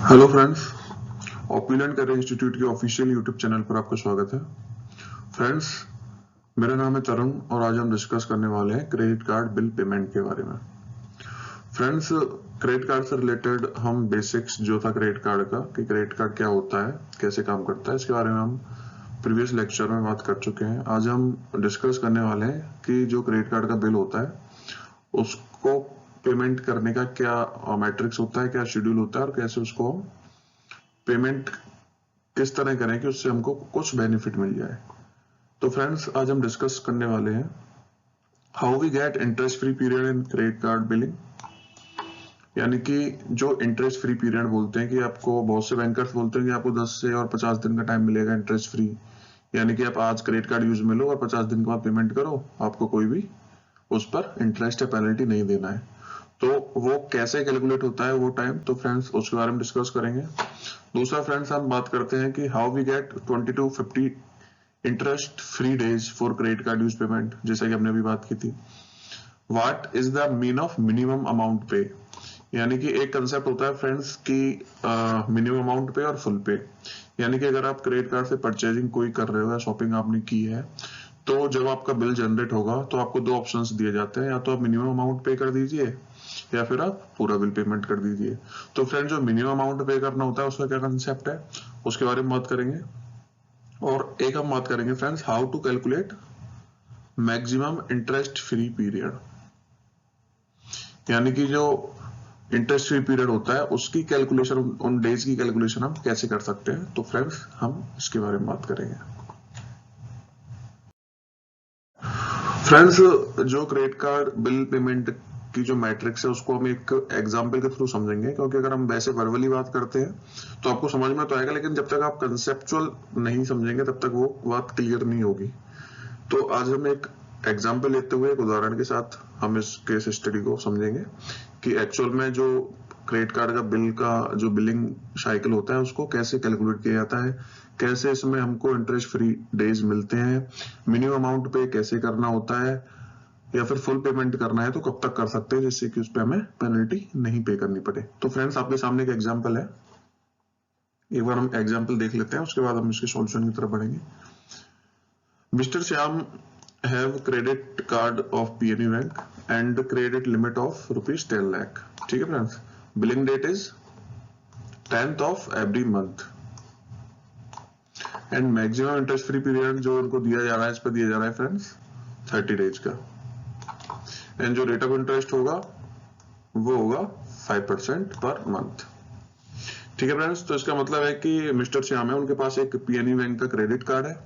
Hello friends, opinion करें institute के official YouTube channel पर आपका स्वागत है। फ्रेंड्स, मेरा नाम है तरुण और आज हम डिस्कस करने वाले हैं क्रेडिट कार्ड बिल पेमेंट के बारे में। फ्रेंड्स, क्रेडिट कार्ड से रिलेटेड हम बेसिक्स जो था क्रेडिट कार्ड का कि क्रेडिट कार्ड क्या होता है, कैसे काम करता है, इसके बारे में हम प्रीवियस लेक्चर में बात कर चुके हैं। आज हम डिस्कस करने वाले हैं कि जो क्रेडिट कार्ड का बिल होता है उसको पेमेंट करने का क्या मैट्रिक्स होता है, क्या शेड्यूल होता है और कैसे उसको हम पेमेंट किस तरह करें कि उससे हमको कुछ बेनिफिट मिल जाए। तो फ्रेंड्स, आज हम डिस्कस करने वाले हैं how we get interest free period in credit card billing. यानी कि जो इंटरेस्ट फ्री पीरियड बोलते हैं कि आपको बहुत से बैंकर्स बोलते हैं कि आपको 10 से और 50 दिन का टाइम मिलेगा इंटरेस्ट फ्री। यानी कि आप आज क्रेडिट कार्ड यूज में लो और 50 दिन के बाद पेमेंट करो, आपको कोई भी उस पर इंटरेस्ट या पेनल्टी नहीं देना है। तो वो कैसे कैलकुलेट होता है वो टाइम, तो फ्रेंड्स उसके बारे में डिस्कस करेंगे। दूसरा फ्रेंड्स, हम बात करते हैं कि how we get 20 to 50 interest free days for credit card use payment, जैसा कि हमने अभी बात की थी। What is the mean of minimum amount pay. यानी कि एक कंसेप्ट होता है फ्रेंड्स कि मिनिमम अमाउंट पे और फुल पे। यानी कि अगर आप क्रेडिट कार्ड से परचेजिंग कोई कर रहे हो या शॉपिंग आपने की है, तो जब आपका बिल जनरेट होगा तो आपको दो ऑप्शंस दिए जाते हैं, या तो आप मिनिमम अमाउंट पे कर दीजिए या फिर आप पूरा बिल पेमेंट कर दीजिए। तो फ्रेंड, जो मिनिमम अमाउंट पे करना होता है उसका क्या कंसेप्ट है उसके बारे में बात करेंगे। और एक हम बात करेंगे friends, how to calculate maximum interest free period. यानी कि जो इंटरेस्ट फ्री पीरियड होता है उसकी कैलकुलेशन, उन डेज की कैलकुलेशन हम कैसे कर सकते हैं। तो फ्रेंड्स, हम इसके बारे में बात करेंगे। फ्रेंड्स, जो क्रेडिट कार्ड बिल पेमेंट की जो मैट्रिक्स है उसको हम एक एग्जांपल के थ्रू समझेंगे, क्योंकि अगर हम वैसे वर्बली बात करते हैं तो आपको समझ में तो आएगा, लेकिन जब तक आप कंसेप्चुअल नहीं समझेंगे तब तक वो बात क्लियर नहीं होगी। तो आज हम एक एग्जांपल लेते हुए, एक उदाहरण के साथ हम इस केस स्टडी को समझेंगे कि एक्चुअल में जो क्रेडिट कार्ड का बिल का जो बिलिंग साइकिल होता है उसको कैसे कैलकुलेट किया जाता है, कैसे इसमें हमको इंटरेस्ट फ्री डेज मिलते हैं, मिनिमम अमाउंट पे कैसे करना होता है, या फिर फुल पेमेंट करना है तो कब तक कर सकते हैं जिससे कि उस पे हमें पेनल्टी नहीं पे करनी पड़े। तो फ्रेंड्स, आपके सामने एक एग्जांपल है, एक बार हम एग्जांपल देख लेते हैं, उसके बाद हम इसके सॉल्यूशन की तरफ बढ़ेंगे। Mister Shyam have credit card of PNB bank and credit limit of ₹10 lakh. ठीक है friends, billing date is 10th of every month and maximum interest free period जो उनको दिया जा रहा है, इस पर दिया जा रहा है फ्रेंड्स 30 डेज का। एंड जो रेट ऑफ इंटरेस्ट होगा वो होगा 5% पर मंथ। ठीक है फ्रेंड्स, तो इसका मतलब है कि मिस्टर श्याम है, उनके पास एक पीएनबी बैंक का क्रेडिट कार्ड है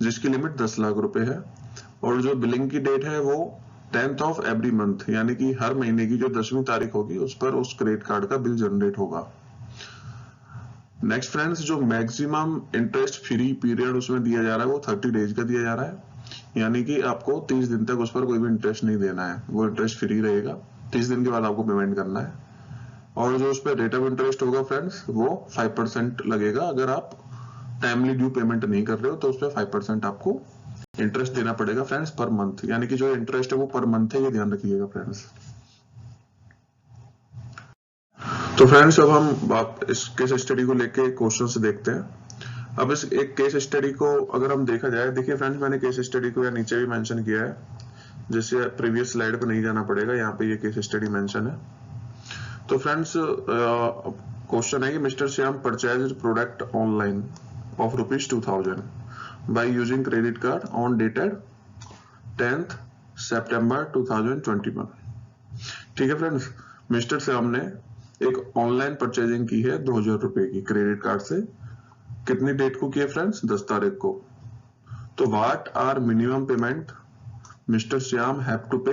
जिसकी लिमिट 10 लाख रुपए है और जो बिलिंग की डेट है वो 10th ऑफ एवरी मंथ, यानी कि हर महीने की जो 10वीं तारीख होगी उस पर उस क्रेडिट कार्ड का बिल जनरेट होगा। नेक्स्ट फ्रेंड्स, जो मैक्सिमम इंटरेस्ट फ्री पीरियड उसमें दिया जा रहा है वो 30 डेज का दिया जा रहा है, यानी कि आपको 30 दिन तक उस पर कोई भी इंटरेस्ट नहीं देना है, वो इंटरेस्ट फ्री रहेगा। 30 दिन के बाद आपको पेमेंट करना है। और जो उस पर रेट ऑफ इंटरेस्ट होगा फ्रेंड्स वो 5% लगेगा। अगर आप टाइमली ड्यू पेमेंट नहीं कर रहे हो तो उस पर 5% आपको इंटरेस्ट देना पड़ेगा फ्रेंड्स पर मंथ, यानी कि जो इंटरेस्ट है वो पर मंथ है, ये ध्यान रखिएगा फ्रेंड्स। तो फ्रेंड्स, अब हम इस केस स्टडी को लेके क्वेश्चन से देखते हैं। अब इस एक केस स्टडी को अगर हम देखा जाए, देखिए फ्रेंड्स, मैंने केस स्टडी को या नीचे भी मेंशन किया है, जैसे प्रीवियस स्लाइड पे नहीं जाना पड़ेगा, यहाँ पे ये केस स्टडी मेंशन है। तो फ्रेंड्स, क्वेश्चन है कि mister Shyam purchase product online off ₹2000 bye using credit card on dated 10th September 2021। ठीक है फ्रेंड्स, मिस्टर श्याम ने एक ऑनलाइन परचेजिंग की है 2000 रुपए की क्रेडिट कार्ड से। कितनी डेट को की है फ्रेंड्स? 10 तारीख को। तो what are minimum payment mister Shyam have to pay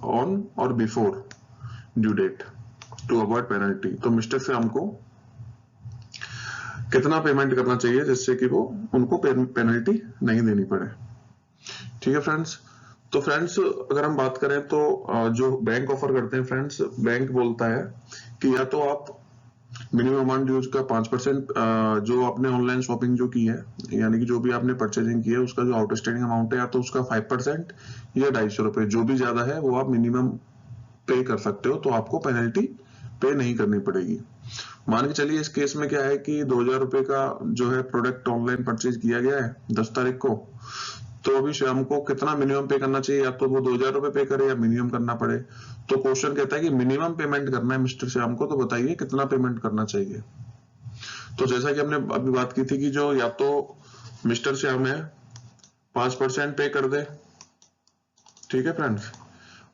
on or before due date to avoid penalty. तो मिस्टर श्याम को कितना पेमेंट करना चाहिए जिससे कि वो उनको पेनल्टी नहीं देनी पड़े। ठीक है फ्रेंड्स, तो फ्रेंड्स अगर हम बात करें तो जो बैंक ऑफर करते हैं फ्रेंड्स, बैंक बोलता है कि या तो आप मिनिमम अमाउंट ड्यूज का 5% जो आपने ऑनलाइन शॉपिंग जो की है, यानी कि जो भी आपने परचेजिंग की है उसका जो आउटस्टैंडिंग अमाउंट है, या तो उसका 5% या ₹250, जो भी ज्यादा है वो आप मिनिमम पे कर सकते हो, तो आपको पेनल्टी पे नहीं करनी पड़ेगी। मान के चलिए इस केस में क्या है कि 2000 रुपए का जो है प्रोडक्ट ऑनलाइन परचेज किया गया है 10 तारीख को, तो अभी श्याम को कितना मिनिमम पे करना चाहिए, या तो वो 2000 रुपए पे करे या मिनिमम करना पड़े। तो क्वेश्चन कहता है कि मिनिमम पेमेंट करना है मिस्टर श्याम को, तो बताइए कितना पेमेंट करना चाहिए। तो जैसा कि हमने अभी बात की थी कि जो या तो मिस्टर श्याम है 5% पे कर दे, ठीक है फ्रेंड्स,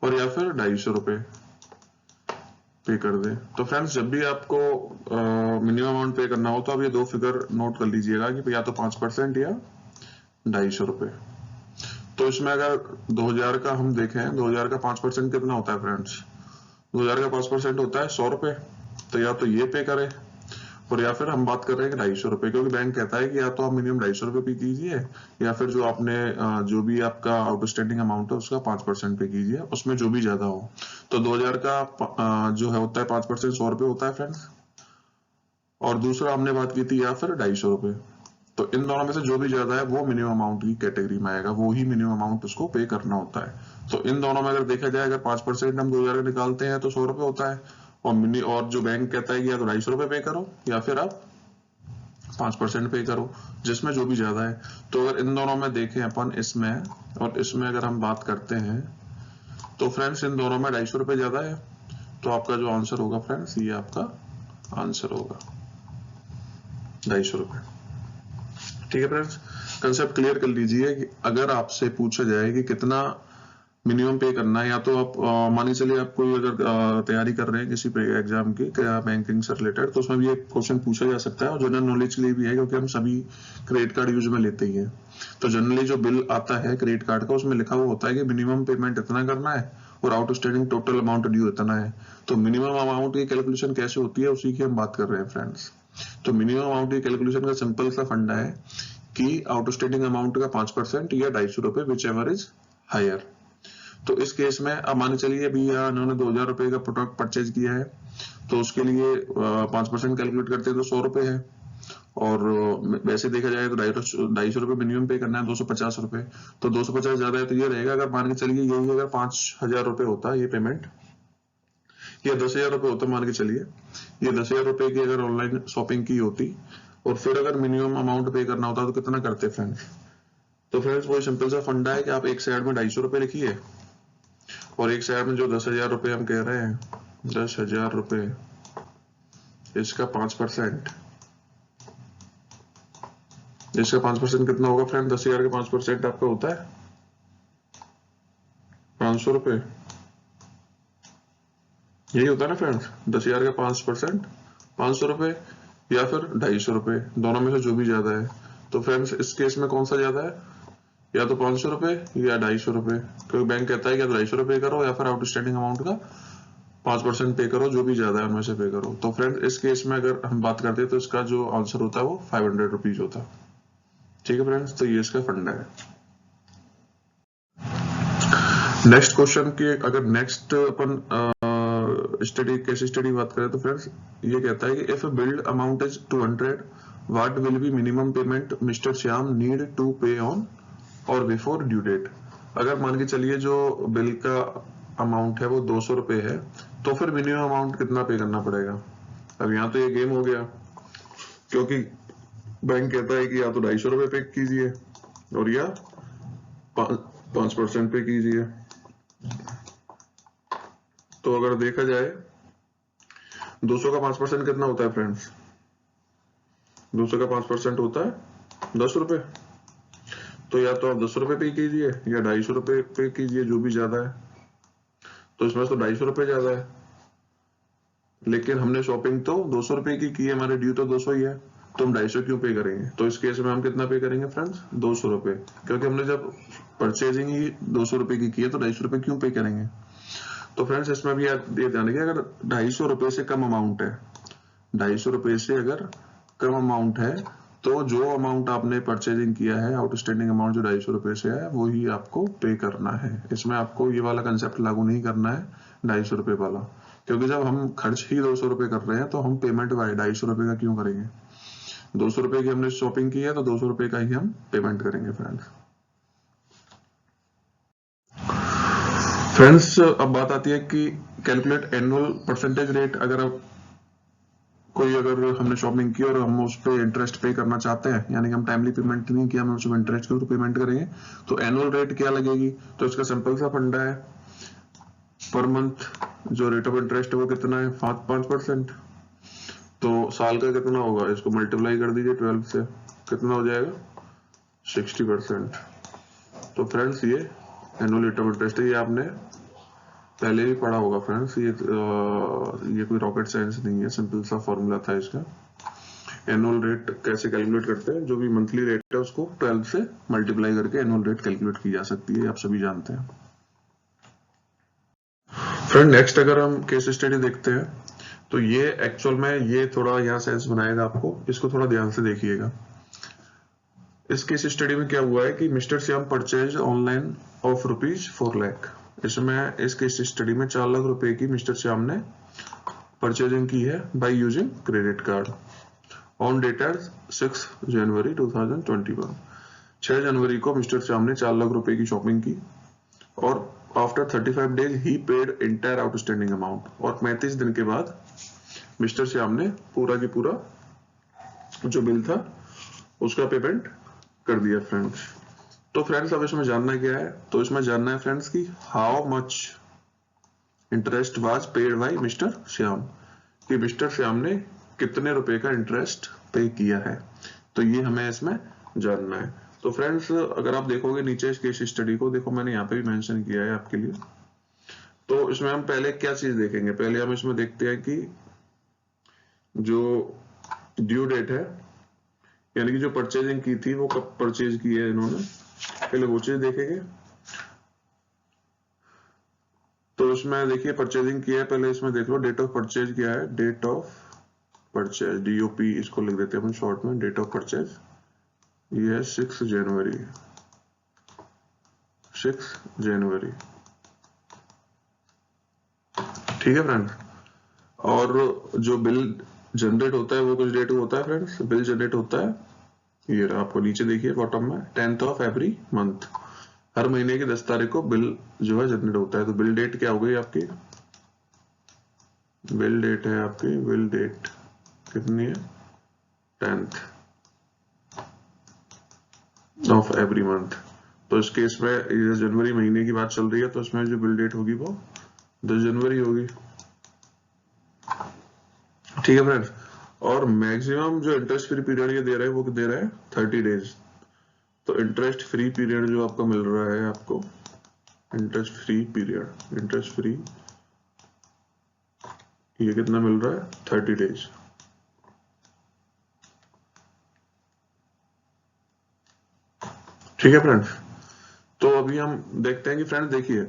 और या फिर 250 रुपए पे कर दे। तो फ्रेंड्स जब भी आपको मिनिमम अमाउंट पे करना हो तो आप ये दो फिगर नोट कर लीजिएगा कि या तो 5% या 250 रुपए। तो इसमें अगर 2000 का हम देखें, 2000 का 5% कितना होता है फ्रेंड्स, 2000 का 5% होता है 100 रुपए। तो या तो ये पे करे, और या फिर हम बात कर रहे हैं 250 रुपए, क्योंकि बैंक कहता है कि या तो आप मिनिमम 250 रुपए पे कीजिए, या फिर जो आपने जो भी आपका आउटस्टैंडिंग अमाउंट है उसका 5% पे कीजिए, उसमें जो भी ज्यादा हो। तो 2000 का जो है होता है 5% 100 रुपए होता है फ्रेंड्स, और दूसरा हमने बात की थी या फिर 250 रुपए। तो इन दोनों में से जो भी ज्यादा है वो मिनिमम अमाउंट की कैटेगरी में आएगा, वो ही मिनिमम अमाउंट उसको पे करना होता है। तो इन दोनों में अगर देखा जाए, अगर 5% हम 2000 का निकालते हैं तो 100 रुपए होता है, और जो बैंक कहता है कि या तो 250 रुपए पे करो या फिर आप 5% पे करो, जिसमें जो भी ज्यादा है। तो अगर इन दोनों में देखें अपन, इसमें और इसमें अगर हम बात करते हैं, तो फ्रेंड्स इन दोनों में 250 रुपए ज्यादा है, तो आपका जो आंसर होगा फ्रेंड्स, ये आपका आंसर होगा 250 रुपए। ठीक है फ्रेंड्स, कंसेप्ट क्लियर कर लीजिए कि अगर आपसे पूछा जाए कि कितना मिनिमम पे करना है, या तो आप मानिए चलिए आप कोई अगर तैयारी कर रहे हैं किसी एग्जाम की बैंकिंग से रिलेटेड, तो उसमें भी एक क्वेश्चन पूछा जा सकता है, और जनरल नॉलेज के लिए भी है, क्योंकि हम सभी क्रेडिट कार्ड यूज में लेते ही हैं। तो जनरली जो बिल आता है क्रेडिट कार्ड का, उसमें लिखा हुआ होता है कि मिनिमम पेमेंट इतना करना है और आउटस्टैंडिंग टोटल अमाउंट ड्यू इतना है। तो मिनिमम अमाउंट की कैलकुलेशन कैसे होती है उसी की हम बात कर रहे हैं फ्रेंड्स। तो मिनिमम अमाउंट की कैलकुलेशन का सिंपल सा फंडा है कि आउटस्टैंडिंग अमाउंट का 5% या 250 रुपए, विच एवर इज हायर। तो इस केस में अब मान चलिए अभी इन्होंने 2000 रुपए का प्रोडक्ट परचेज किया है, तो उसके लिए 5% कैलकुलेट करते हैं तो 100 रुपए है, और वैसे देखा जाए तो 250 रुपए मिनिमम पे करना है, 250 रुपए। तो 250 ज्यादा है तो ये रहेगा, अगर मान के चलिए यही अगर 5000 रुपए होता ये पेमेंट, या 10,000 रुपए होता, मान के चलिए ये 10,000 रुपए की अगर ऑनलाइन शॉपिंग की होती, और फिर अगर मिनिमम अमाउंट पे करना होता तो कितना करते फ्रेंड्स। तो फ्रेंड्स वही सिंपल सा फंडा है कि आप एक साइड में 250 रुपए लिखिए, और एक साइड में जो 10,000 रुपए हम कह रहे हैं, 10,000 रुपए, इसका 5%, इसका 5% कितना होगा फ्रेंड, 10,000 का 5% आपका होता है 500 रुपए, यही होता है ना फ्रेंड्स। 10,000 का 5% 500 रुपए, या फिर 250 रुपए, दोनों में से जो भी ज्यादा है। तो फ्रेंड्स इस केस में कौन सा ज्यादा है, या तो 500 रुपए या 250 रुपए, क्योंकि बैंक कहता है कि 250 रुपए करो या फिर आउटस्टैंडिंग अमाउंट का 5% पे करो, जो भी ज्यादा है उनमें से पे करो। तो फ्रेंड्स इस केस में अगर हम बात करते हैं तो इसका जो आंसर होता है वो 500 रुपीज होता है। ठीक है फ्रेंड्स, तो ये इसका फंडा है। नेक्स्ट क्वेश्चन की अगर नेक्स्ट अपन स्टडी केस स्टडी बात करें, तो फ्रेंड्स ये कहता है कि if billed amount is 200, what will be minimum payment mister Shyam need to pay on or before due date. अगर मान के चलिए जो बिल का अमाउंट है वो 200 रुपए है, तो फिर मिनिमम अमाउंट कितना पे करना पड़ेगा। अब यहाँ तो ये गेम हो गया, क्योंकि बैंक कहता है कि या तो 250 रुपए पे कीजिए और या 5% पे कीजिए। तो अगर देखा जाए 200 का 5% कितना होता है फ्रेंड्स, 200 का 5% होता है 10 रुपए। तो या तो आप 10 रुपए पे कीजिए या 250 रुपए पे कीजिए, जो भी ज्यादा है। तो इसमें तो 250 रुपए ज्यादा है, लेकिन हमने शॉपिंग तो 200 रुपए की है, हमारे ड्यू तो 200 ही है, तो हम 250 क्यों पे करेंगे। तो इस केस में हम कितना पे करेंगे फ्रेंड्स, 200 रुपए, क्योंकि हमने जब परचेजिंग ही 200 रुपए की है तो 250 रुपए क्यों पे करेंगे। तो फ्रेंड्स इसमें भी ये ध्यान रखिए, अगर 250 रुपए से कम अमाउंट है, 250 रुपए से अगर कम अमाउंट है, तो जो अमाउंट आपने परचेजिंग किया है, आउटस्टैंडिंग अमाउंट जो 250 रुपए से है, वो ही आपको पे करना है। इसमें आपको ये वाला कंसेप्ट लागू नहीं करना है 250 रुपए वाला, क्योंकि जब हम खर्च ही 200 रुपए कर रहे हैं तो हम पेमेंट 250 रुपए का क्यों करेंगे। 200 रुपए की हमने शॉपिंग की है तो 200 रुपए का ही हम पेमेंट करेंगे फ्रेंड्स। अब बात आती है कि कैलकुलेट एनुअल परसेंटेज रेट। अगर हमने शॉपिंग की और हम उस पर इंटरेस्ट पे करना चाहते हैं, यानी कि हम टाइमली पेमेंट नहीं किया, हम उसमें इंटरेस्ट के ऊपर पेमेंट करेंगे, तो एनुअल रेट क्या लगेगी? तो इसका सिंपल सा फंडा है, पर मंथ जो रेट ऑफ इंटरेस्ट है वो कितना है? 5%। तो साल का कितना होगा? इसको मल्टीप्लाई कर दीजिए 12 से, कितना हो जाएगा? 60%। तो फ्रेंड्स ये एनुअल रेट ऑफ इंटरेस्ट है, ये आपने पहले भी पढ़ा होगा फ्रेंड्स। ये कोई रॉकेट साइंस नहीं है, सिंपल सा फॉर्मूला था इसका। एनुअल रेट कैसे कैलकुलेट करते हैं? जो भी मंथली रेट है उसको 12 से मल्टीप्लाई करके एनुअल रेट कैलकुलेट की जा सकती है, आप सभी जानते हैं। फ्रेंड नेक्स्ट अगर हम केस स्टडी देखते हैं, तो ये एक्चुअल में ये थोड़ा यहाँ सेंस बनाएगा आपको, इसको थोड़ा ध्यान से देखिएगा। इस केस स्टडी में क्या हुआ है कि mister Shyam purchase online off ₹4 lakh. इसमें इस केस स्टडी में 4 लाख रुपए की मिस्टर श्याम ने परचेजिंग की है by using credit card on date 6 January 2021। 6 जनवरी को मिस्टर श्याम ने 4 लाख रुपए की शॉपिंग की और आफ्टर 35 डेज ही पेड इंटायर आउटस्टैंडिंग अमाउंट। और 35 दिन के बाद मिस्टर श्याम ने पूरा की पूरा जो बिल था उसका पेमेंट कर दिया फ्रेंड्स। तो फ्रेंड्स अब इसमें जानना क्या है? तो इसमें जानना है फ्रेंड्स कि how much interest was paid by mister Shyam, कि मिस्टर श्याम ने कितने रुपए का इंटरेस्ट पे किया है। तो ये हमें इसमें जानना है। तो फ्रेंड्स अगर आप देखोगे नीचे इस केस स्टडी को, देखो मैंने यहाँ पे भी मेंशन किया है आपके लिए। तो इसमें हम पहले क्या चीज देखेंगे? पहले हम इसमें देखते हैं कि जो ड्यू डेट है, यानी कि जो परचेजिंग की थी वो कब परचेज की है इन्होंने, पहले वो चीज देखेंगे। तो इसमें देखिए परचेजिंग किया है, पहले इसमें देख लो डेट ऑफ परचेज क्या है। डेट ऑफ परचेज DOP इसको लिख देते हैं हम शॉर्ट में, डेट ऑफ परचेज ये है 6 जनवरी। 6 जनवरी, ठीक है फ्रेंड्स। और जो बिल जनरेट होता है वो कुछ डेट होता है फ्रेंड्स, बिल जनरेट होता है, ये रहा आपको नीचे देखिए बॉटम में, 10th ऑफ एवरी मंथ। हर महीने की 10 तारीख को बिल जो है जनरेट होता है। तो बिल डेट क्या हो गई आपकी? बिल डेट है आपकी, बिल डेट कितनी है? 10th of every month. तो इस केस में ये जनवरी महीने की बात चल रही है, तो इसमें जो बिल डेट होगी वो 10 जनवरी होगी, ठीक है फ्रेंड्स। और मैक्सिमम जो इंटरेस्ट फ्री पीरियड ये दे रहा है वो दे रहा है 30 डेज। तो इंटरेस्ट फ्री पीरियड जो आपको मिल रहा है, आपको interest free period, interest free ये कितना मिल रहा है? 30 डेज। ठीक है फ्रेंड्स। तो अभी हम देखते हैं कि फ्रेंड्स देखिए,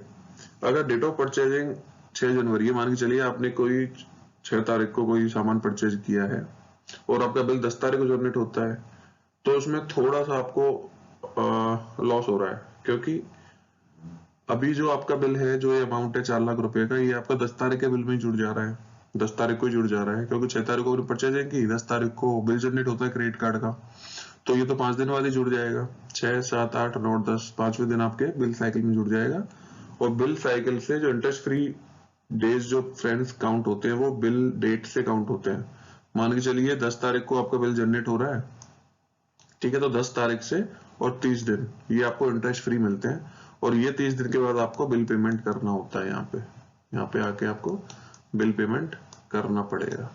अगर डेट ऑफ परचेजिंग 6 जनवरी है, मान के चलिए आपने कोई 6 तारीख को कोई सामान परचेज किया है और आपका बिल 10 तारीख को जनरेट होता है, तो उसमें थोड़ा सा आपको लॉस हो रहा है, क्योंकि अभी जो आपका बिल है, जो ये अमाउंट है 4 लाख रुपए का, ये आपका 10 तारीख के बिल में जुड़ जा रहा है, 10 तारीख को जुड़ जा रहा है, क्योंकि 6 तारीख को परचेजिंग की, 10 तारीख को बिल जनरेट होता है क्रेडिट कार्ड का, तो ये तो 5 दिन बाद ही जुड़ जाएगा। 6, 7, 8, 9, 10 पांचवें दिन आपके बिल साइकिल में जुड़ जाएगा। और बिल साइकिल से जो इंटरेस्ट फ्री डेज जो फ्रेंड्स काउंट होते हैं वो बिल डेट से काउंट होते हैं। मान के चलिए 10 तारीख को आपका बिल जनरेट हो रहा है, ठीक है, तो 10 तारीख से और 30 दिन ये आपको इंटरेस्ट फ्री मिलते हैं, और ये 30 दिन के बाद आपको बिल पेमेंट करना होता है। यहाँ पे आके आपको बिल पेमेंट करना पड़ेगा,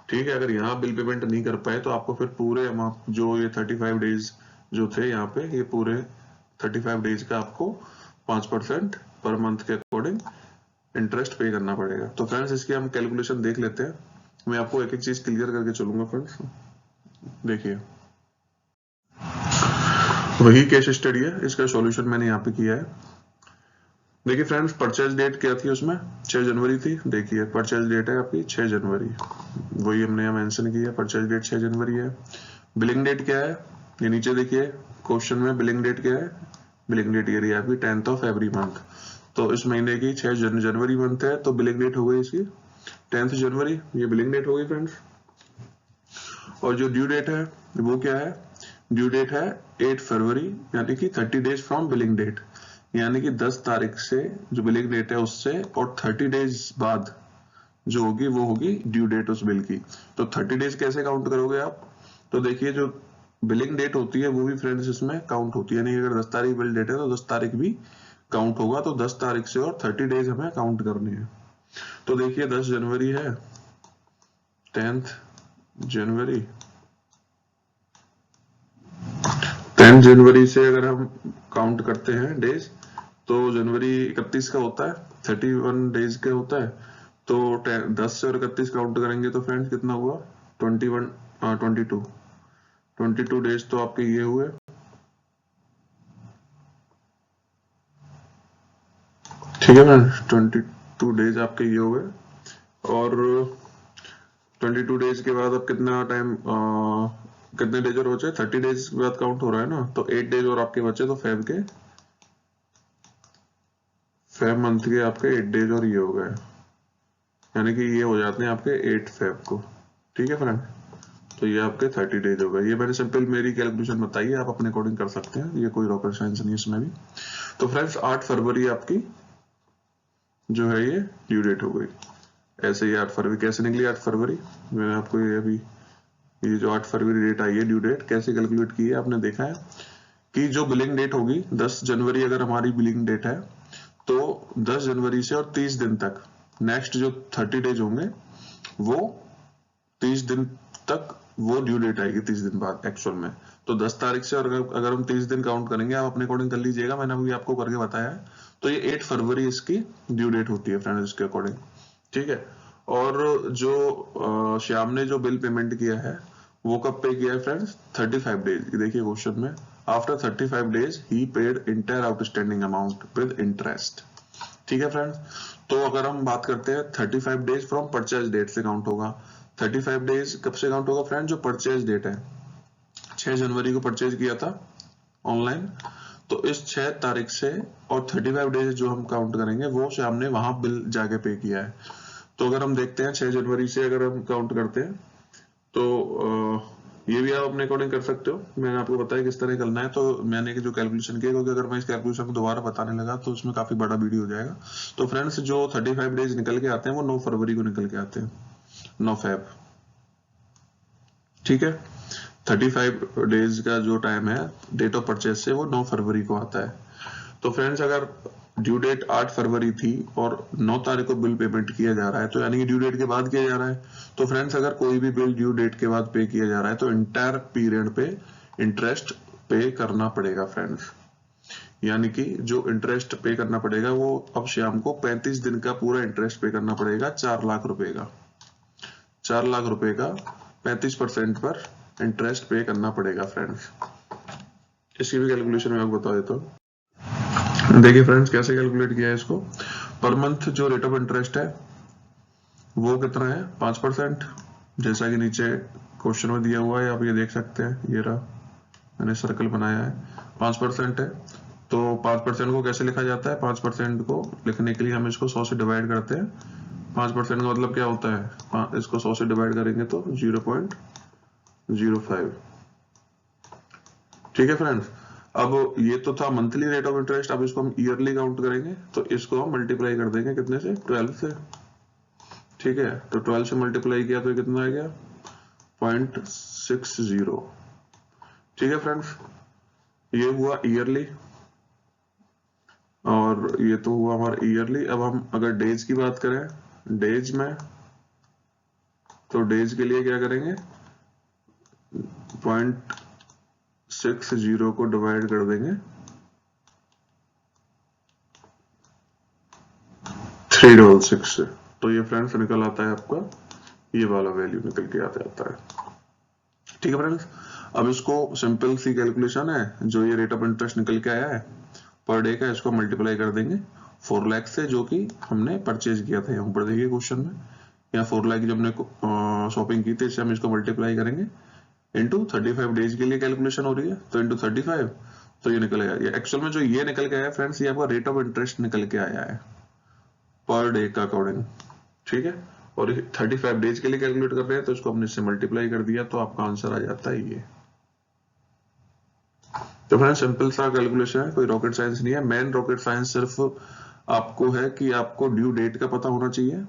ठीक है। अगर यहाँ बिल पेमेंट नहीं कर पाए तो आपको फिर पूरे अमाउंट जो ये 35 डेज जो थे यहाँ पे, ये पूरे 35 डेज का आपको 5% पर मंथ के अकॉर्डिंग इंटरेस्ट पे करना पड़ेगा। तो फ्रेंड्स इसकी हम कैलकुलेशन देख लेते हैं, मैं आपको एक एक चीज क्लियर करके चलूंगा फ्रेंड्स। देखिए वही केस स्टडी है, इसका सॉल्यूशन मैंने यहाँ पे किया है। देखिए फ्रेंड्स परचेज डेट क्या थी उसमें? 6 जनवरी थी। देखिए परचेज डेट है आपकी 6 जनवरी, वही हमने यहाँ मेंशन किया, परचेज डेट 6 जनवरी है। बिलिंग डेट क्या है? ये नीचे देखिए क्वेश्चन में बिलिंग डेट क्या है? बिलिंग डेट ये रही है आपकी 10th ऑफ एवरी मंथ। तो इस महीने की 6 जनवरी मंथ है, तो बिलिंग डेट हो गई इसकी 10th जनवरी, ये बिलिंग डेट हो गई फ्रेंड्स। और जो ड्यू डेट है वो क्या है? ड्यू डेट है 8 फरवरी, यानी कि 30 डेज फ्रॉम बिलिंग डेट। यानी कि 10 तारीख से जो बिलिंग डेट है उससे और 30 डेज बाद जो होगी वो होगी ड्यू डेट उस बिल की। तो 30 डेज कैसे काउंट करोगे आप? तो देखिए जो बिलिंग डेट होती है वो भी फ्रेंड्स इसमें काउंट होती है, यानी अगर 10 तारीख बिल डेट है तो 10 तारीख भी काउंट होगा। तो 10 तारीख से और 30 डेज हमें काउंट करनी है। तो देखिए 10 जनवरी है, 10th जनवरी, 10 जनवरी से अगर हम काउंट करते हैं डेज तो जनवरी 31 का होता है, 31 डेज का होता है। तो 10 से और 31 काउंट करेंगे तो फ्रेंड्स कितना हुआ? 21, 22 डेज तो आपके ये हुए। ठीक है फ्रेंड्स, 22 डेज आपके ये हुए। और 22 डेज के बाद अब कितना टाइम, कितने डेज और बचे? 30 डेज के बाद काउंट हो रहा है ना, तो 8 डेज और आपके बचे। तो फेब मंथ के आपके 8 डेज और ये हो गए, यानी कि ये हो जाते हैं आपके 8 फेब को। ठीक है फ्रेंड, तो ये आपके 30 डेज हो गए। ये मैंने सिंपल मेरी कैलकुलेशन बताई है, आप अपने अकॉर्डिंग कर सकते हैं, ये कोई रॉकेट साइंस नहीं है इसमें भी। तो फ्रेंड्स 8 फरवरी आपकी जो है ये ड्यू डेट हो गई। ऐसे ही 8 फरवरी कैसे निकली? 8 फरवरी मैंने आपको ये अभी, ये जो 8 फरवरी डेट आई है ड्यू डेट कैसे कैलकुलेट की है आपने देखा है कि जो बिलिंग डेट होगी 10 जनवरी अगर हमारी बिलिंग डेट है तो 10 जनवरी से और 30 दिन तक नेक्स्ट जो 30 डेज होंगे वो 30 दिन तक वो ड्यू डेट आएगी 30 दिन बाद एक्चुअल में। तो 10 तारीख से और अगर हम 30 दिन काउंट करेंगे, आप अपने अकॉर्डिंग कर लीजिएगा, मैंने अभी आपको करके बताया है। तो ये 8 फरवरी इसकी ड्यू डेट होती है फ्रेंड्स इसके अकॉर्डिंग। ठीक है, और जो श्याम ने जो बिल पेमेंट किया है वो कब पे किया है फ्रेंड्स? 35 डेज। देखिए क्वेश्चन में, after 35 days he paid entire outstanding amount with interest. ठीक है फ्रेंड्स, तो अगर हम बात करते हैं 35 डेज फ्रॉम परचेज डेट से काउंट होगा। 35 डेज कब से काउंट होगा फ्रेंड? जो परचेज डेट है, 6 जनवरी को परचेज किया था ऑनलाइन, तो इस 6 तारीख से और 35 डेज जो हम काउंट करेंगे वो से हमने वहां बिल जाके पे किया है। तो अगर हम देखते हैं 6 जनवरी से अगर हम काउंट करते हैं तो ये भी आप अपने अकॉर्डिंग कर सकते हो, मैंने आपको बताया किस तरह करना है। तो मैंने जो कैलकुलेशन किया, क्योंकि अगर मैं इस कैलकुलेशन को दोबारा बताने लगा तो उसमें काफी बड़ा वीडियो हो जाएगा। तो फ्रेंड्स जो 35 डेज निकल के आते हैं वो 9 फरवरी को निकल के आते हैं, 9 फेब। ठीक है, 35 डेज का जो टाइम है डेट ऑफ परचेज से वो 9 फरवरी को आता है। तो फ्रेंड्स अगर ड्यू डेट 8 फरवरी थी और 9 तारीख को बिल पेमेंट किया जा रहा है, तो यानी कि ड्यू डेट के बाद किया जा रहा है। तो फ्रेंड्स अगर कोई भी बिल ड्यू डेट के बाद पे किया जा रहा है तो इंटायर पीरियड पे इंटरेस्ट पे करना पड़ेगा फ्रेंड्स। यानी कि जो इंटरेस्ट पे करना पड़ेगा वो अब श्याम को 35 दिन का पूरा इंटरेस्ट पे करना पड़ेगा, 4 लाख रुपए का। 4 लाख रुपए का 35% पर इंटरेस्ट पे करना पड़ेगा फ्रेंड्स। इसकी भी कैलकुलेशन मैं आपको बता देता हूँ। देखिए फ्रेंड्स कैसे कैलकुलेट किया है इसको। पर मंथ जो रेट ऑफ इंटरेस्ट है वो कितना है? 5%, जैसा कि नीचे क्वेश्चन में दिया हुआ है, आप ये देख सकते हैं, ये रहा, मैंने सर्कल बनाया है, 5% है। तो 5% को कैसे लिखा जाता है? 5% को लिखने के लिए हम इसको 100 से डिवाइड करते हैं। 5% का मतलब क्या होता है? इसको 100 से डिवाइड करेंगे तो 0.05। ठीक है फ्रेंड्स, अब ये तो था मंथली रेट ऑफ इंटरेस्ट, अब इसको हम ईयरली काउंट करेंगे तो इसको हम मल्टीप्लाई कर देंगे कितने से? 12 से। ठीक है, तो 12 से मल्टीप्लाई किया तो कितना आ गया? 0.60। ठीक है फ्रेंड्स, ये हुआ ईयरली और ये तो हुआ हमारा ईयरली। अब हम अगर डेज की बात करें, डेज में, तो डेज के लिए क्या करेंगे? 0.60 को डिवाइड कर देंगे 366 से, तो ये फ्रेंड्स निकल आता है आपका, ये वाला वैल्यू निकल के आता है। ठीक है फ्रेंड्स, अब इसको सिंपल सी कैलकुलेशन है, जो ये रेट ऑफ इंटरेस्ट निकल के आया है पर डे का, इसको मल्टीप्लाई कर देंगे 4 लाख से, जो कि हमने परचेज किया था। यहाँ पर देखिए क्वेश्चन में, यहाँ 4 लाख जो हमने शॉपिंग की थी, इससे हम इसको मल्टीप्लाई करेंगे इंटू 35 डेज के लिए कैलकुलेशन हो रही है, तो इंटू 35, तो ये निकल आया। एक्चुअल में जो ये निकल के आया फ्रेंड्स, ये आपका रेट ऑफ इंटरेस्ट निकल के आया है पर डे का अकॉर्डिंग। ठीक है, और 35 डेज के लिए कैलकुलेट कर रहे हैं तो इसको हमने इससे मल्टीप्लाई कर दिया, तो आपका आंसर आ जाता है ये। तो फ्रेंड्स सिंपल सा कैलकुलेशन है, कोई रॉकेट साइंस नहीं है। मेन रॉकेट साइंस सिर्फ आपको है कि आपको ड्यू डेट का पता होना चाहिए,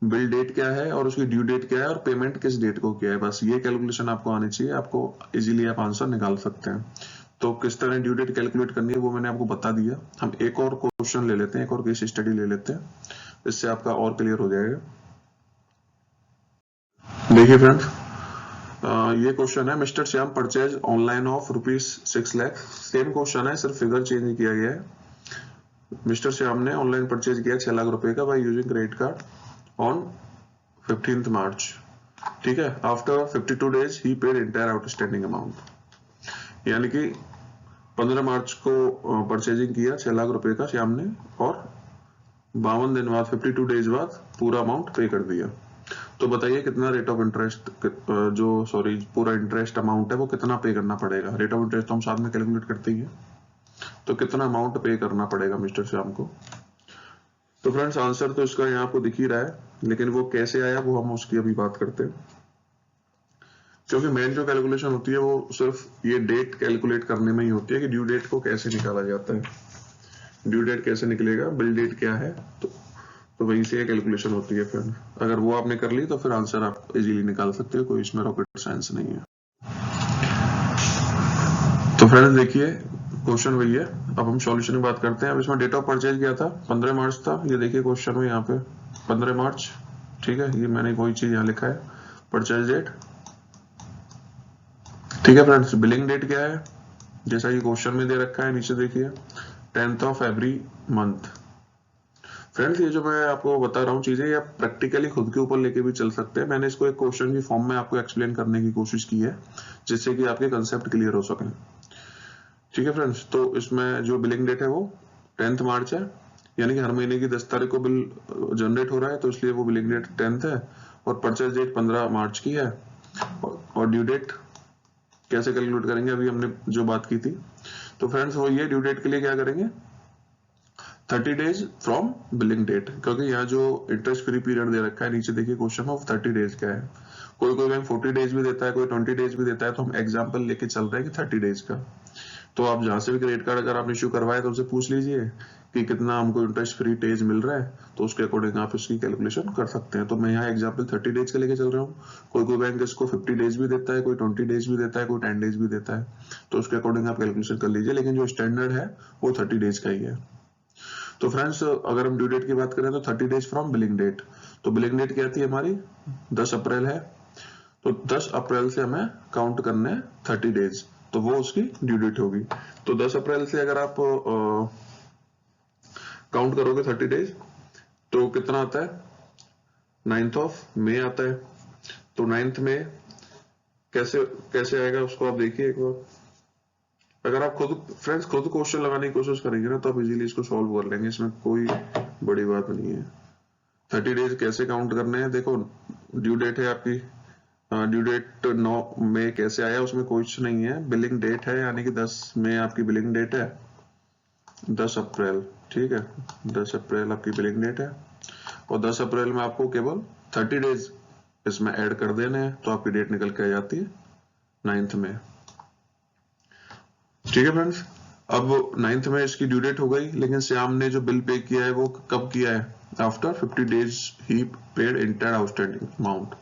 बिल डेट क्या है और उसकी ड्यू डेट क्या है और पेमेंट किस डेट को किया है, बस ये कैलकुलेशन आपको आनी चाहिए, आपको इजीली आप आंसर निकाल सकते हैं। तो किस तरह ड्यू डेट कैलकुलेट करनी है वो मैंने आपको बता दिया। हम एक और क्वेश्चन ले लेते हैं, एक और केस स्टडी ले लेते हैं, इससे आपका और क्लियर हो जाएगा। देखिए फ्रेंड्स, ये क्वेश्चन है, mister Shyam purchase online off ₹6 lakh. Same question है, सिर्फ फिगर चेंज किया गया है। मिस्टर श्याम ने ऑनलाइन परचेज किया 6 लाख रुपए का bye using credit card on 15th मार्च, ठीक है। आफ्टर 52 डेज ही पेड एंटायर आउटस्टैंडिंग अमाउंट, यानी कि 15 मार्च को परचेजिंग किया 6 लाख रुपए का श्याम ने, और 52 दिन बाद 52 डेज बाद पूरा अमाउंट पे कर दिया। तो बताइए कितना रेट ऑफ इंटरेस्ट, पूरा इंटरेस्ट अमाउंट है वो कितना पे करना पड़ेगा। रेट ऑफ इंटरेस्ट तो हम साथ में कैलकुलेट करते ही हैं, तो कितना अमाउंट पे करना पड़ेगा मिस्टर श्याम को। तो फ्रेंड्स आंसर तो इसका यहाँ आपको दिख ही रहा है, लेकिन वो कैसे आया वो हम उसकी अभी बात करते हैं। क्योंकि मेन जो कैलकुलेशन होती है वो सिर्फ ये डेट कैलकुलेट करने में ही होती है कि ड्यू डेट को कैसे निकाला जाता है, ड्यू डेट कैसे निकलेगा, बिल डेट क्या है, तो वहीं से ये कैलकुलेशन होती है। फिर अगर वो आपने कर ली तो फिर आंसर आप इजीली निकाल सकते हो, कोई इसमें रॉकेट साइंस नहीं है। तो फ्रेंड्स देखिए क्वेश्चन वही है, अब हम सॉल्यूशन की बात करते हैं। अब इसमें डेट ऑफ परचेज क्या था, 15 मार्च था। ये देखिए क्वेश्चन में यहाँ पे 15 मार्च, ठीक है, ये मैंने कोई चीज यहाँ लिखा है, परचेज डेट, ठीक है फ्रेंड्स। बिलिंग डेट क्या है, जैसा ये क्वेश्चन में दे रखा है, नीचे देखिए 10th of every month. Friends ये जो मैं आपको बता रहा हूँ चीजें, ये आप प्रैक्टिकली खुद के ऊपर लेके भी चल सकते हैं। मैंने इसको एक क्वेश्चन की फॉर्म में आपको एक्सप्लेन करने की कोशिश की है, जिससे कि आपके कंसेप्ट क्लियर हो सके, ठीक है फ्रेंड्स। तो इसमें जो बिलिंग डेट है वो 10th मार्च है, यानी कि हर महीने की 10 तारीख को बिल जनरेट हो रहा है, तो इसलिए वो बिलिंग डेट 10th है, और परचेज डेट 15 मार्च की है। और ड्यू डेट कैसे कैलकुलेट करेंगे, अभी हमने जो बात की थी। तो फ्रेंड्स वो ये ड्यू डेट के लिए क्या करेंगे, 30 डेज फ्रॉम बिलिंग डेट, क्योंकि यहाँ जो इंटरेस्ट फ्री पीरियड दे रखा है, नीचे देखिए क्वेश्चन ऑफ 30 डेज क्या है। कोई कोई बैंक 40 डेज भी देता है, कोई 20 डेज भी देता है, तो हम एग्जाम्पल लेके चल रहे हैं कि 30 डेज का। तो आप जहां से भी क्रेडिट कार्ड अगर आपने इश्यू करवाया तो उनसे पूछ लीजिए कि कितना हमको इंटरेस्ट फ्री डेज मिल रहा है, तो उसके अकॉर्डिंग आप इसकी कैलकुलेशन कर सकते हैं। तो मैं यहाँ एग्जाम्पल 30 डेज का लेके चल रहा हूँ। कोई कोई बैंक इसको 50 डेज भी देता है, कोई 20 डेज भी देता है, कोई 10 डेज भी देता है, तो उसके अकॉर्डिंग आप कैलकुलेशन कर लीजिए, लेकिन जो स्टैंडर्ड है वो 30 डेज का ही है। तो फ्रेंड्स अगर हम ड्यू डेट की बात करें तो 30 डेज फ्रॉम बिलिंग डेट, तो बिलिंग डेट क्या थी हमारी, 10 अप्रैल है, तो 10 अप्रैल से हमें काउंट करने हैं 30 डेज, तो वो उसकी ड्यू डेट होगी। तो 10 अप्रैल से अगर आप काउंट करोगे 30 डेज, तो कितना आता है, 9th ऑफ मई आता है। तो 9th में कैसे कैसे आएगा उसको आप देखिए एक बार। अगर आप खुद फ्रेंड्स खुद क्वेश्चन लगाने की कोशिश करेंगे ना, तो आप इजीली इसको सॉल्व कर लेंगे, इसमें कोई बड़ी बात नहीं है। 30 डेज कैसे काउंट करने हैं, देखो ड्यू डेट है आपकी, ड्यू डेट 9 मई कैसे आया, उसमें कुछ नहीं है, बिलिंग डेट है, यानी कि 10 मई आपकी बिलिंग डेट है, 10 अप्रैल, ठीक है, 10 अप्रैल आपकी बिलिंग डेट है, और 10 अप्रैल में आपको केवल 30 डेज इसमें ऐड कर देने हैं, तो आपकी डेट निकल के आ जाती है 9th में, ठीक है फ्रेंड्स। अब 9th में इसकी ड्यू डेट हो गई, लेकिन श्याम ने जो बिल पे किया है वो कब किया है, आफ्टर 50 डेज ही पेड एंटायर आउटस्टैंडिंग अमाउंट।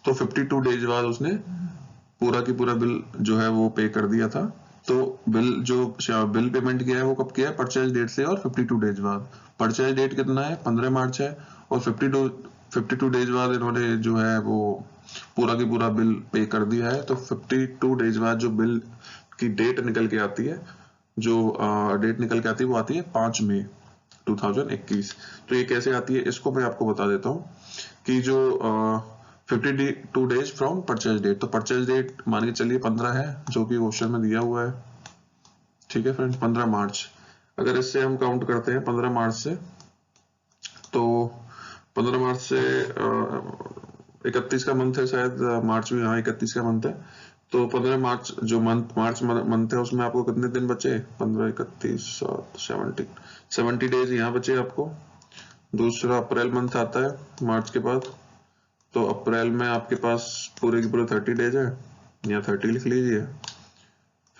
तो 52 डेज बाद उसने पूरा की पूरा बिल जो है वो पे कर दिया था। तो बिल पेमेंट किया है वो कब किया है, परचेज डेट से और 52 डेज बाद। परचेज डेट कितना है, 15 मार्च है, और 52 डेज बाद इन्होंने जो है वो पूरा की पूरा बिल पे कर दिया है। तो 52 डेज बाद जो बिल की डेट निकल के आती है, जो डेट निकल के आती है वो आती है 5 मई 2021। तो ये कैसे आती है इसको मैं आपको बता देता हूँ कि जो 52 डेज फ्रॉम परचेज डेट, तो परचेज डेट मान के चलिए 15 है, जो कि क्वेश्चन में दिया हुआ है, ठीक है फ्रेंड्स, 15 मार्च। अगर इससे हम काउंट करते हैं 15 मार्च से, तो 15 मार्च से 31 का मंथ है शायद, मार्च में, हाँ 31 का मंथ है। तो 15 मार्च जो मार्च मंथ है उसमें आपको कितने दिन बचे, 15, 31, 70 डेज यहाँ बचे आपको। दूसरा अप्रैल मंथ आता है मार्च के बाद, तो अप्रैल में आपके पास पूरे के पूरे 30 डेज है, या 30 लिख लीजिए।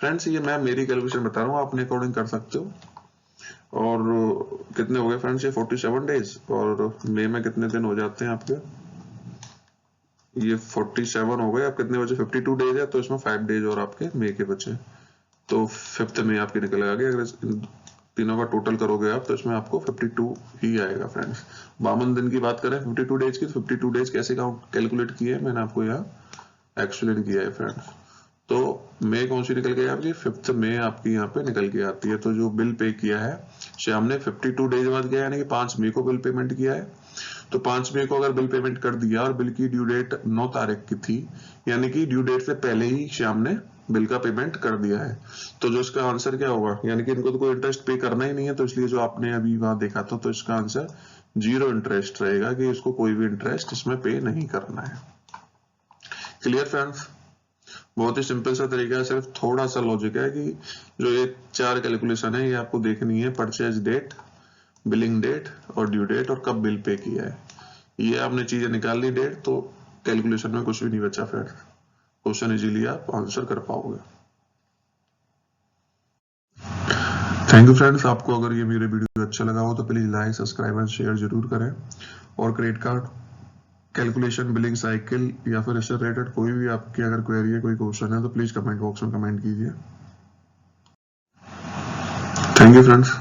फ्रेंड्स ये मैं मेरी कैलकुलेशन बता रहा हूँ, अपने अकॉर्डिंग कर सकते हो। और कितने हो गए फ्रेंड्स ये 47 डेज, और मई में कितने दिन हो जाते हैं आपके, ये 47 हो गए। अब कितने बचे, 52 डेज है, तो इसमें 5 डेज और आपके मई के बचे, तो 5th मई आपकी निकल आएगी। अगर इन तीनों का टोटल करोगे आप तो इसमें आपको 52 ही आएगा फ्रेंड्स। 52 दिन की बात करें 52 डेज की, 52 डेज कैसे काउंट कैलकुलेट किए मैंने आपको यहाँ एक्सप्लेन किया है फ्रेंड्स। तो मई कौन सी निकल गई आपकी, 5th मई आपकी यहाँ पे निकल के आती है। तो जो बिल पे किया है श्याम ने 52 डेज बाद गया, यानी कि 5 मई को बिल पेमेंट किया है। तो 5 मई को अगर बिल पेमेंट कर दिया और बिल की ड्यू डेट 9 तारीख की थी, यानी कि ड्यू डेट से पहले ही श्याम ने बिल का पेमेंट कर दिया है, तो जो इसका आंसर क्या होगा, यानी कि इनको तो कोई इंटरेस्ट पे करना ही नहीं है, तो इसलिए जो आपने अभी वहां देखा था, तो इसका आंसर 0 इंटरेस्ट रहेगा, कि इसको कोई भी इंटरेस्ट इसमें पे नहीं करना है। क्लियर फ्रेंड्स, बहुत ही सिंपल सा तरीका है, सिर्फ थोड़ा सा लॉजिक है कि जो ये 4 कैलकुलेशन है ये आपको देखनी है, परचेज डेट, बिलिंग डेट और ड्यू डेट, और कब बिल पे किया है। ये आपने चीजें निकाल ली डेट, तो कैलकुलेशन में कुछ भी नहीं बचा फ्रेंड, क्वेश्चन इजीली आप आंसर कर पाओगे। थैंक यू फ्रेंड्स, आपको अगर ये मेरे वीडियो अच्छा लगा हो तो please like, subscribe and share जरूर करें। और credit card calculation, billing cycle या फिर इससे रिलेटेड कोई भी आपकी अगर क्वेरी है, कोई क्वेश्चन है, तो प्लीज कमेंट बॉक्स में कमेंट कीजिए। Thank you friends.